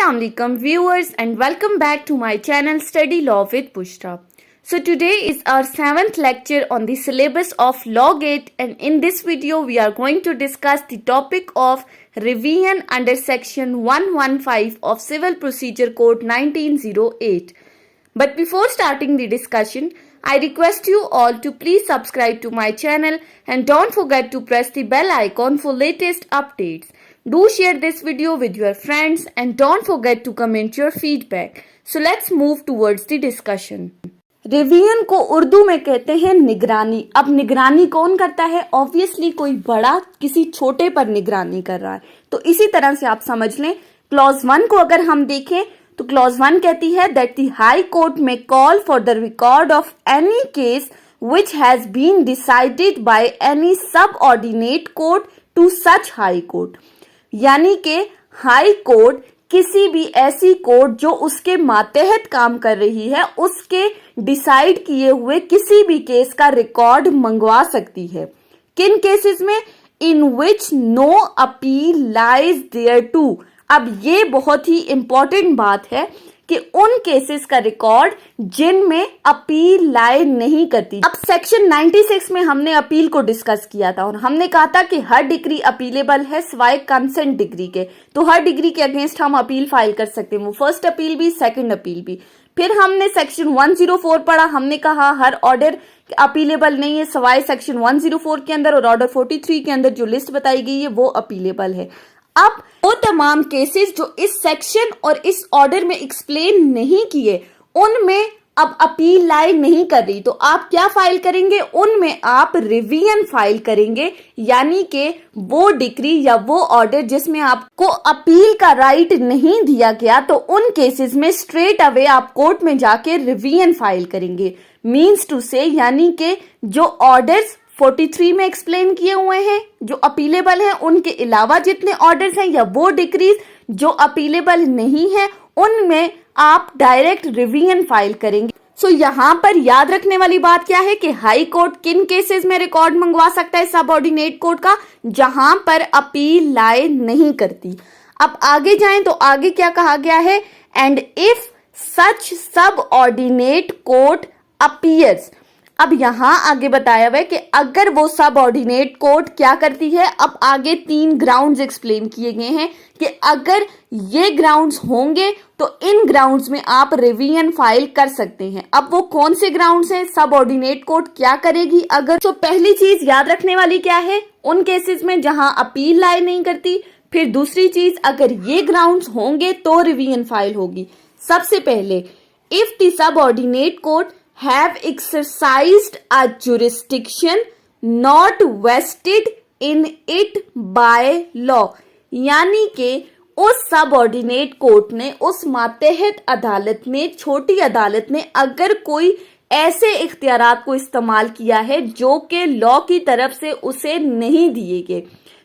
Assalamualaikum viewers and welcome back to my channel Study Law with Bushra. So today is our 7th lecture on the syllabus of Law Gate, and in this video we are going to discuss the topic of revision under section 115 of Civil Procedure Code 1908. But before starting the discussion, I request you all to please subscribe to my channel and don't forget to press the bell icon for latest updates. Do share this video with your friends and don't forget to comment your feedback. So let's move towards the discussion. Revision को उर्दू में कहते हैं निगरानी. अब निगरानी कौन करता है? ऑब्वियसली कोई बड़ा किसी छोटे पर निगरानी कर रहा है. तो इसी तरह से आप समझ लें, क्लॉज 1 को अगर हम देखें तो क्लॉज 1 कहती है दैट द हाई कोर्ट में call for the record of any case which has been decided by any subordinate court to such high court. यानी कि हाई कोर्ट किसी भी ऐसी कोर्ट जो उसके मातहत काम कर रही है उसके डिसाइड किए हुए किसी भी केस का रिकॉर्ड मंगवा सकती है. किन केसेस में? In which no appeal lies thereto. अब ये बहुत ही इंपॉर्टेंट बात है कि उन केसेस का रिकॉर्ड जिनमें अपील लाई नहीं करती. अब सेक्शन 96 में हमने अपील को डिस्कस किया था और हमने कहा था कि हर डिग्री अपीलेबल है सिवाय कंसेंट डिग्री के. तो हर डिग्री के अगेंस्ट हम अपील फाइल कर सकते हैं, वो फर्स्ट अपील भी सेकंड अपील भी. फिर हमने सेक्शन 104 पढ़ा. हमने कहा हर ऑर्डर अपीलेबल नहीं है सिवाय सेक्शन 104 के अंदर, और ऑर्डर 43 के अंदर जो लिस्ट बताई गई है वो अपीलेबल है. अब वो तमाम केसेस जो इस सेक्शन और इस ऑर्डर में एक्सप्लेन नहीं किए उनमें अब अपील लाई नहीं कर रही, तो आप क्या फाइल करेंगे? उनमें आप रिवीजन फाइल करेंगे. यानी कि वो डिक्री या वो ऑर्डर जिसमें आपको अपील का राइट नहीं दिया गया, तो उन केसेस में स्ट्रेट अवे आप कोर्ट में जाके रिवीजन फाइल करेंगे. मीन्स टू से यानी कि जो ऑर्डर्स 43 में एक्सप्लेन किए हुए हैं जो अपीलेबल हैं, उनके अलावा जितने ऑर्डर्स हैं या वो डिक्रीज जो अपीलेबल नहीं है उनमें आप डायरेक्ट रिवीजन फाइल करेंगे. सो यहाँ पर याद रखने वाली बात क्या है कि हाई कोर्ट किन केसेस में रिकॉर्ड मंगवा सकता है सबऑर्डिनेट कोर्ट का? जहां पर अपील लाए नहीं करती. अब आगे जाएं तो आगे क्या कहा गया है? And if such subordinate court appears. अब यहां आगे बताया हुआ है कि अगर वो सबऑर्डिनेट कोर्ट क्या करती है. अब आगे 3 ग्राउंड्स एक्सप्लेन किए गए हैं कि अगर ये ग्राउंड्स होंगे तो इन ग्राउंड्स में आप रिवीजन फाइल कर सकते हैं. अब वो कौन से ग्राउंड्स हैं? सबऑर्डिनेट कोर्ट क्या करेगी अगर? तो पहली चीज याद रखने वाली क्या है? उन केसेस में जहां अपील लाए नहीं करती. फिर दूसरी चीज, अगर ये ग्राउंड्स होंगे तो रिवीजन फाइल होगी. सबसे पहले, if the subordinate court have exercised a jurisdiction not vested in it by law. यानी कि उस सबऑर्डिनेट कोर्ट ने, उस मातहत अदालत ने, छोटी अदालत ने अगर कोई ऐसे इख्तियारात को इस्तेमाल किया है जो कि लॉ की तरफ से उसे नहीं दिए गए,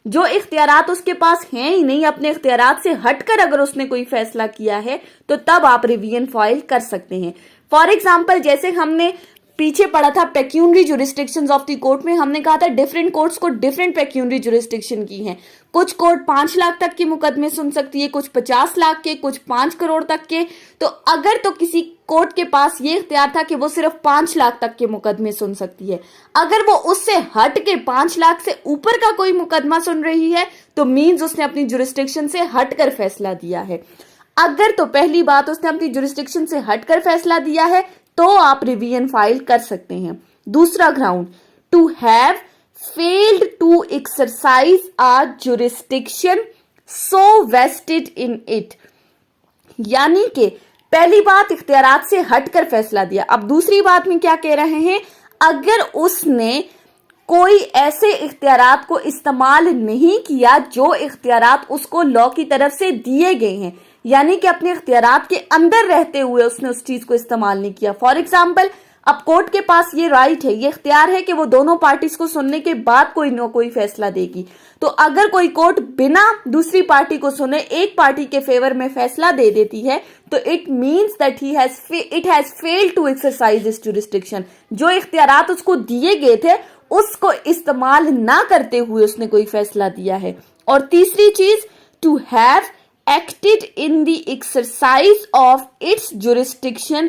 जो इख्तियारात उसके पास हैं ही नहीं, अपने इख्तियारात से हटकर अगर उसने कोई फैसला किया है तो तब आप रिवीजन फाइल कर सकते हैं. फॉर एग्जाम्पल, जैसे हमने पीछे पढ़ा था pecuniary jurisdictions of the court में, हमने कहा था डिफरेंट कोर्ट्स को डिफरेंट पेक्यूनरी जुरिस्डिक्शन की हैं. कुछ कोर्ट 5 लाख तक के मुकदमे सुन सकती है, कुछ 50 लाख के, कुछ 5 करोड़ तक के. तो अगर तो किसी कोर्ट के पास ये इख्तियार था कि वो सिर्फ 5 लाख तक के मुकदमे सुन सकती है, अगर वो उससे हट के 5 लाख से ऊपर का कोई मुकदमा सुन रही है तो मीन्स उसने अपनी जुरिस्डिक्शन से हटकर फैसला दिया है. अगर तो पहली बात उसने अपनी जुरिस्डिक्शन से हटकर फैसला दिया है तो आप रिवीजन फाइल कर सकते हैं. दूसरा ground, to have failed to exercise a jurisdiction so vested in it. यानी कि पहली बात इख्तियारात से हटकर फैसला दिया. अब दूसरी बात में क्या कह रहे हैं? अगर उसने कोई ऐसे इख्तियारात को इस्तेमाल नहीं किया जो इख्तियारात उसको लॉ की तरफ से दिए गए हैं, यानी कि अपने इख्तियारात के अंदर रहते हुए उसने उस चीज को इस्तेमाल नहीं किया. फॉर एग्जाम्पल, अब कोर्ट के पास ये राइट है, ये इख्तियार है कि वो दोनों पार्टीज को सुनने के बाद कोई न कोई फैसला देगी. तो अगर कोई कोर्ट बिना दूसरी पार्टी को सुने एक पार्टी के फेवर में फैसला दे देती है तो it means that it has failed to exercise this jurisdiction. जो इख्तियारात उसको दिए गए थे उसको इस्तेमाल ना करते हुए उसने कोई फैसला दिया है. और तीसरी चीज, to have acted in the exercise of its jurisdiction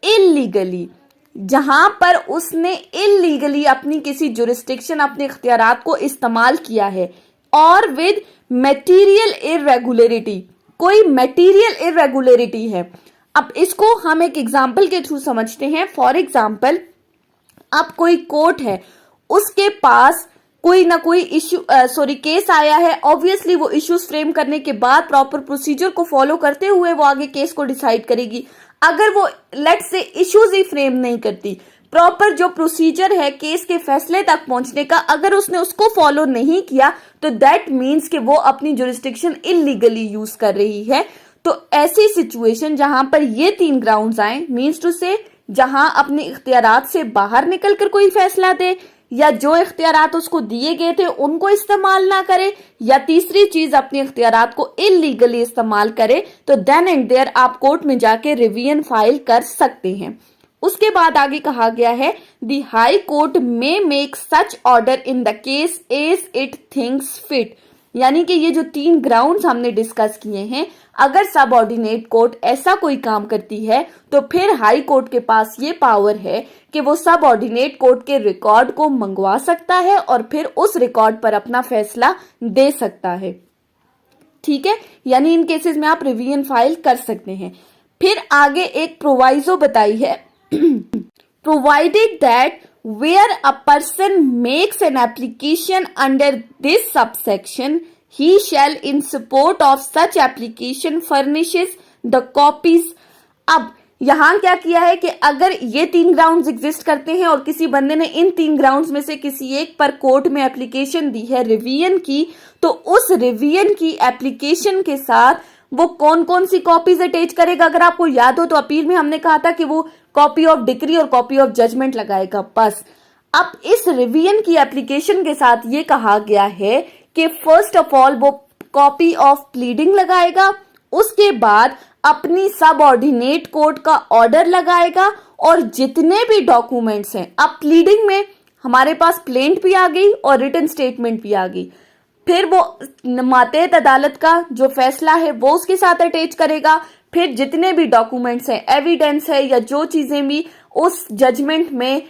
illegally, जहां पर उसने इलीगली अपनी किसी जुरिस्डिक्शन, अपने इख्तियारात को इस्तेमाल किया है, और विद मटेरियल इरेगुलरिटी, कोई मटेरियल इरेगुलरिटी है। अब इसको हम एक एग्जाम्पल के थ्रू समझते हैं। फॉर एग्जाम्पल, अब कोई कोर्ट है, उसके पास कोई ना कोई इश्यू केस आया है। ऑब्वियसली वो इश्यूज फ्रेम करने के बाद प्रॉपर प्रोसीजर को फॉलो करते हुए वो आगे केस को डिसाइड करेगी। अगर वो लेट से इश्यूज ही फ्रेम नहीं करती, प्रॉपर जो प्रोसीजर है केस के फैसले तक पहुंचने का, अगर उसने उसको फॉलो नहीं किया, तो दैट मीन्स कि वो अपनी जुरिस्डिक्शन इलीगली यूज कर रही है। तो ऐसी सिचुएशन जहां पर ये 3 ग्राउंड्स आए, मीन्स टू से जहां अपने इख्तियारात से बाहर निकलकर कोई फैसला दे, या जो इख्तियारात उसको दिए गए थे उनको इस्तेमाल ना करे, या तीसरी चीज अपने इख्तियारात को इलीगली इस्तेमाल करे, तो देन एंड देयर आप कोर्ट में जाके रिवीजन फाइल कर सकते हैं। उसके बाद आगे कहा गया है, the high court may make such order in the case as it thinks fit, यानी कि ये जो 3 ग्राउंड्स हमने डिस्कस किए हैं, अगर सब ऑर्डिनेट कोर्ट ऐसा कोई काम करती है तो फिर हाई कोर्ट के पास ये पावर है कि वो सब ऑर्डिनेट कोर्ट के रिकॉर्ड को मंगवा सकता है और फिर उस रिकॉर्ड पर अपना फैसला दे सकता है। ठीक है, यानी इन केसेस में आप रिवीजन फाइल कर सकते हैं। फिर आगे एक प्रोवाइजो बताई है, provided that where a person makes an application under this subsection, he shall in support of such application furnishes the copies। अब यहां क्या किया है कि अगर ये 3 ग्राउंड्स एग्जिस्ट करते हैं और किसी बंदे ने इन 3 ग्राउंड्स में से किसी एक पर कोर्ट में एप्लीकेशन दी है रिवीजन की, तो उस रिवीजन की एप्लीकेशन के साथ वो कौन कौन सी कॉपीज अटैच करेगा। अगर आपको याद हो तो अपील में हमने कहा था कि वो कॉपी ऑफ डिक्री और कॉपी ऑफ जजमेंट लगाएगा। बस अब इस रिवीजन की एप्लीकेशन के साथ ये कहा गया है कि फर्स्ट ऑफ ऑल वो कॉपी ऑफ प्लीडिंग लगाएगा, उसके बाद अपनी सब ऑर्डिनेट कोर्ट का ऑर्डर लगाएगा, और जितने भी डॉक्यूमेंट्स हैं, अब प्लीडिंग में हमारे पास प्लेंट भी आ गई और रिटन स्टेटमेंट भी आ गई, फिर वो मातेहत अदालत का जो फैसला है वो उसके साथ अटैच करेगा, फिर जितने भी डॉक्यूमेंट्स हैं, एविडेंस है, या जो चीजें भी उस जजमेंट में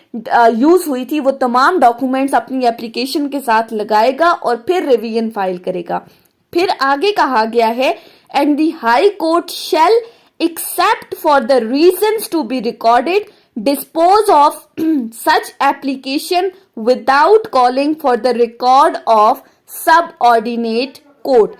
यूज हुई थी, वो तमाम डॉक्यूमेंट्स अपनी एप्लीकेशन के साथ लगाएगा और फिर रिवीजन फाइल करेगा। फिर आगे कहा गया है, and the high court shall except for the reasons to be recorded dispose of such application without calling for the record of subordinate court.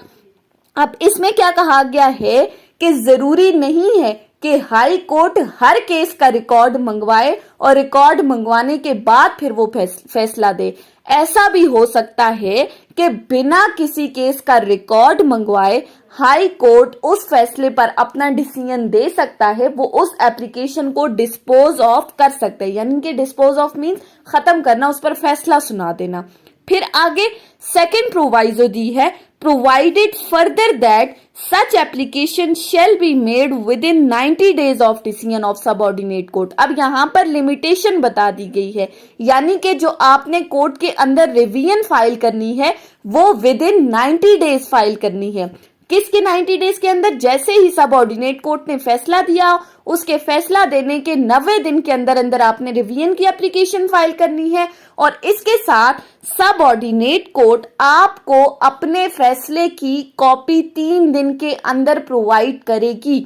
अब इसमें क्या कहा गया है कि जरूरी नहीं है कि हाई कोर्ट हर केस का रिकॉर्ड मंगवाए और रिकॉर्ड मंगवाने के बाद फिर वो फैसला दे। ऐसा भी हो सकता है कि बिना किसी केस का रिकॉर्ड मंगवाए हाई कोर्ट उस फैसले पर अपना डिसीजन दे सकता है, वो उस एप्लीकेशन को डिस्पोज ऑफ कर सकता है, यानी कि डिस्पोज ऑफ मीन्स खत्म करना, उस पर फैसला सुना देना। फिर आगे सेकंड प्रोवाइजो दी है, provided further that such application shall be made with in 90 days of decision of subordinate court. अब यहाँ पर लिमिटेशन बता दी गई है, यानी कि जो आपने कोर्ट के अंदर रिवीजन फाइल करनी है वो विद इन 90 days फाइल करनी है। किसके 90 days के अंदर? जैसे ही सबऑर्डिनेट कोर्ट ने फैसला दिया, उसके फैसला देने के 90 दिन के अंदर अंदर आपने रिवीजन की एप्लीकेशन फाइल करनी है, और इसके साथ सबऑर्डिनेट कोर्ट आपको अपने फैसले की कॉपी 3 दिन के अंदर प्रोवाइड करेगी।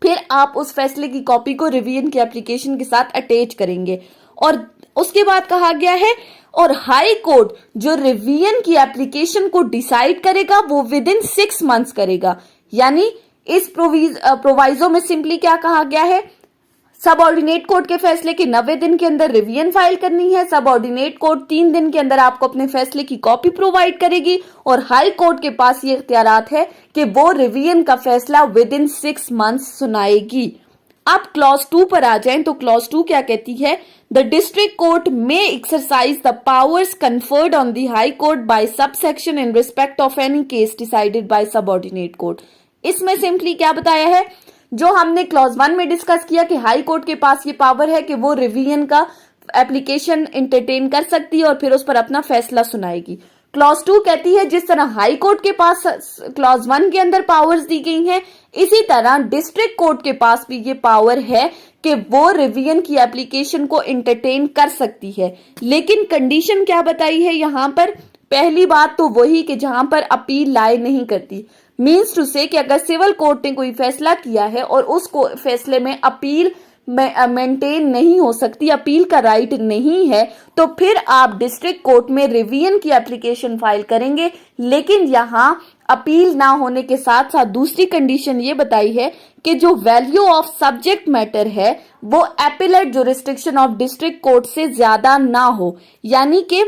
फिर आप उस फैसले की कॉपी को रिवीजन की एप्लीकेशन के साथ अटैच करेंगे। और उसके बाद कहा गया है, और हाई कोर्ट जो रिवीजन की एप्लीकेशन को डिसाइड करेगा वो विद इन 6 months करेगा। यानी इस प्रोवाइजो में सिंपली क्या कहा गया है, सबऑर्डिनेट कोर्ट के फैसले के 90 दिन के अंदर रिवीजन फाइल करनी है, सबऑर्डिनेट कोर्ट 3 दिन के अंदर आपको अपने फैसले की कॉपी प्रोवाइड करेगी, और हाई कोर्ट के पास ये इख्तियारात है कि वो रिवीजन का फैसला विद इन 6 months सुनाएगी। अब क्लॉज 2 पर आ जाएं तो क्लॉज 2 क्या कहती है, द डिस्ट्रिक्ट कोर्ट में exercise the powers conferred on the high court by subsection in respect of any case decided by subordinate court. इसमें सिंपली क्या बताया है, जो हमने क्लॉज 1 में डिस्कस किया कि हाई कोर्ट के पास ये पावर है कि वो रिवीजन का एप्लीकेशन एंटरटेन कर सकती है और फिर उस पर अपना फैसला सुनाएगी। क्लॉज 2 कहती है जिस तरह हाई कोर्ट के पास क्लॉज 1 के अंदर पावर्स दी गई हैं, इसी तरह डिस्ट्रिक्ट कोर्ट के पास भी ये पावर है कि वो रिवीजन की एप्लीकेशन को एंटरटेन कर सकती है। लेकिन कंडीशन क्या बताई है यहाँ पर? पहली बात तो वही कि जहां पर अपील लाई नहीं करती, मीन्स टू से कि अगर सिविल कोर्ट ने कोई फैसला किया है और उसको फैसले में अपील मेंटेन नहीं हो सकती, अपील का राइट नहीं है, तो फिर आप डिस्ट्रिक्ट कोर्ट में रिवीजन की एप्लीकेशन फाइल करेंगे। लेकिन यहाँ अपील ना होने के साथ साथ दूसरी कंडीशन ये बताई है कि जो वैल्यू ऑफ सब्जेक्ट मैटर है वो appellate jurisdiction of district court से ज्यादा ना हो, यानी कि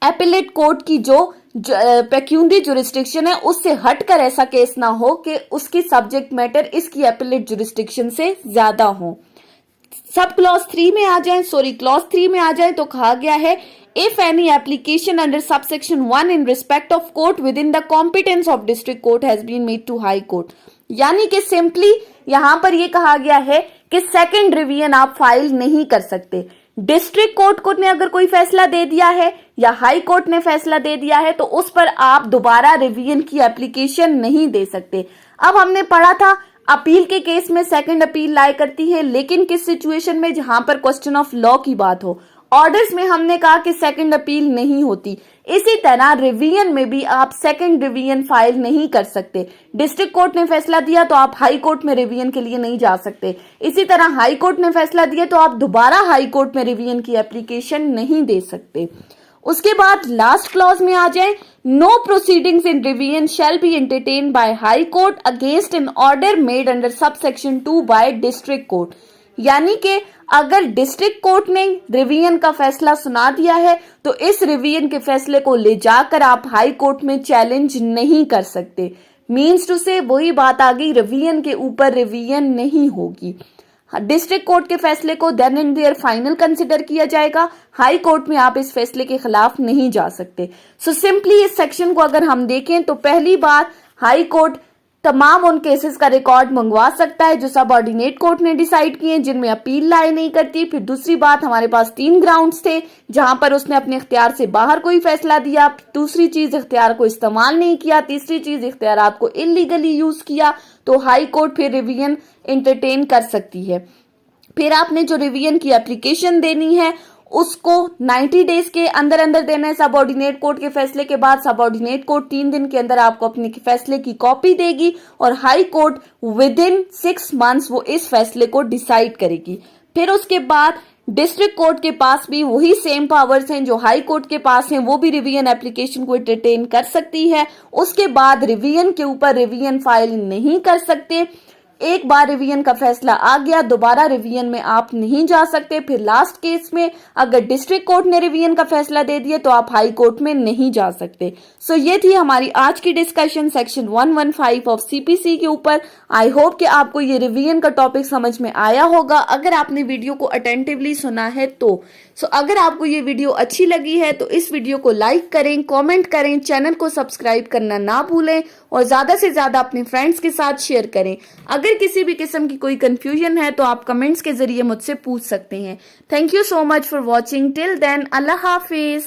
एपिलेट कोर्ट की जो पेक्यूनरी जुरिस्डिक्शन है उससे हटकर ऐसा केस ना हो कि उसकी सब्जेक्ट मैटर इसकी एपिलेट जुरिस्डिक्शन से ज्यादा हो। सब क्लॉज 3 में आ जाए, क्लॉज 3 में आ जाए तो कहा गया है if any application under subsection 1 in respect of court within the competence of district court has been made to high court, यानी कि सिंपली यहां पर यह कहा गया है कि सेकंड रिवीजन आप फाइल नहीं कर सकते। डिस्ट्रिक्ट कोर्ट ने अगर कोई फैसला दे दिया है या हाई कोर्ट ने फैसला दे दिया है तो उस पर आप दोबारा रिवीजन की एप्लीकेशन नहीं दे सकते। अब हमने पढ़ा था अपील के केस में सेकंड अपील लाई करती है, लेकिन किस सिचुएशन में? जहां पर क्वेश्चन ऑफ लॉ की बात हो। ऑर्डर्स में हमने कहा कि सेकंड अपील नहीं होती। इसी तरह रिवीजन में भी आप सेकंड रिवीजन फाइल नहीं कर सकते। डिस्ट्रिक्ट कोर्ट ने फैसला दिया तो आप हाई कोर्ट में रिवीजन के लिए नहीं जा सकते। इसी तरह हाई कोर्ट ने फैसला दिया तो आप दोबारा हाई कोर्ट में रिवीजन की एप्लीकेशन नहीं दे सकते। उसके बाद लास्ट क्लॉज में आ जाए, no proceedings in revision shall be entertained by high court against an order made under subsection 2 by district court, यानी कि अगर डिस्ट्रिक्ट कोर्ट ने रिवीजन का फैसला सुना दिया है तो इस रिवीजन के फैसले को ले जाकर आप हाई कोर्ट में चैलेंज नहीं कर सकते। मीन्स टू से वही बात आ गई, रिवीजन के ऊपर रिवीजन नहीं होगी। डिस्ट्रिक्ट कोर्ट के फैसले को then and there final consider किया जाएगा। हाई कोर्ट में आप इस फैसले के खिलाफ नहीं जा सकते। सो सिंपली इस सेक्शन को अगर हम देखें तो पहली बार हाई कोर्ट तमाम उन केसेस का रिकॉर्ड मंगवा सकता है जो सब ऑर्डिनेट कोर्ट ने डिसाइड किए जिनमें अपील लाई नहीं करती। फिर दूसरी बात, हमारे पास 3 ग्राउंड्स थे जहां पर उसने अपने इख्तियार से बाहर कोई फैसला दिया। दूसरी चीज, इख्तियार को इस्तेमाल नहीं किया। तीसरी चीज, इख्तियारात को इलीगली यूज किया, तो हाई कोर्ट फिर रिवीजन एंटरटेन कर सकती है। फिर आपने जो रिवीजन की एप्लीकेशन देनी है उसको 90 डेज के अंदर अंदर देना है। सब ऑर्डिनेट कोर्ट के फैसले के बाद सब ऑर्डिनेट कोर्ट 3 दिन के अंदर आपको अपने फैसले की कॉपी देगी और high court with in 6 months वो इस फैसले को डिसाइड करेगी। फिर उसके बाद डिस्ट्रिक्ट कोर्ट के पास भी वही सेम पावर्स हैं जो हाई कोर्ट के पास हैं, वो भी रिवीजन एप्लीकेशन को एंटरटेन कर सकती है। उसके बाद रिवीजन के ऊपर रिवीजन फाइल नहीं कर सकते। एक बार रिवीजन का फैसला आ गया, दोबारा रिवीजन में आप नहीं जा सकते। फिर लास्ट केस में अगर डिस्ट्रिक्ट कोर्ट ने रिवीजन का फैसला दे दिया तो आप हाई कोर्ट में नहीं जा सकते। सो ये थी हमारी आज की डिस्कशन सेक्शन 115 ऑफ सीपीसी के ऊपर। आई होप कि आपको ये रिवीजन का टॉपिक समझ में आया होगा अगर आपने वीडियो को अटेंटिवली सुना है तो। अगर आपको ये वीडियो अच्छी लगी है तो इस वीडियो को लाइक करें, कॉमेंट करें, चैनल को सब्सक्राइब करना ना भूलें और ज्यादा से ज्यादा अपने फ्रेंड्स के साथ शेयर करें। अगर किसी भी किस्म की कोई कंफ्यूजन है तो आप कमेंट्स के जरिए मुझसे पूछ सकते हैं। Thank you so much for watching. Till then, अल्लाह हाफिज।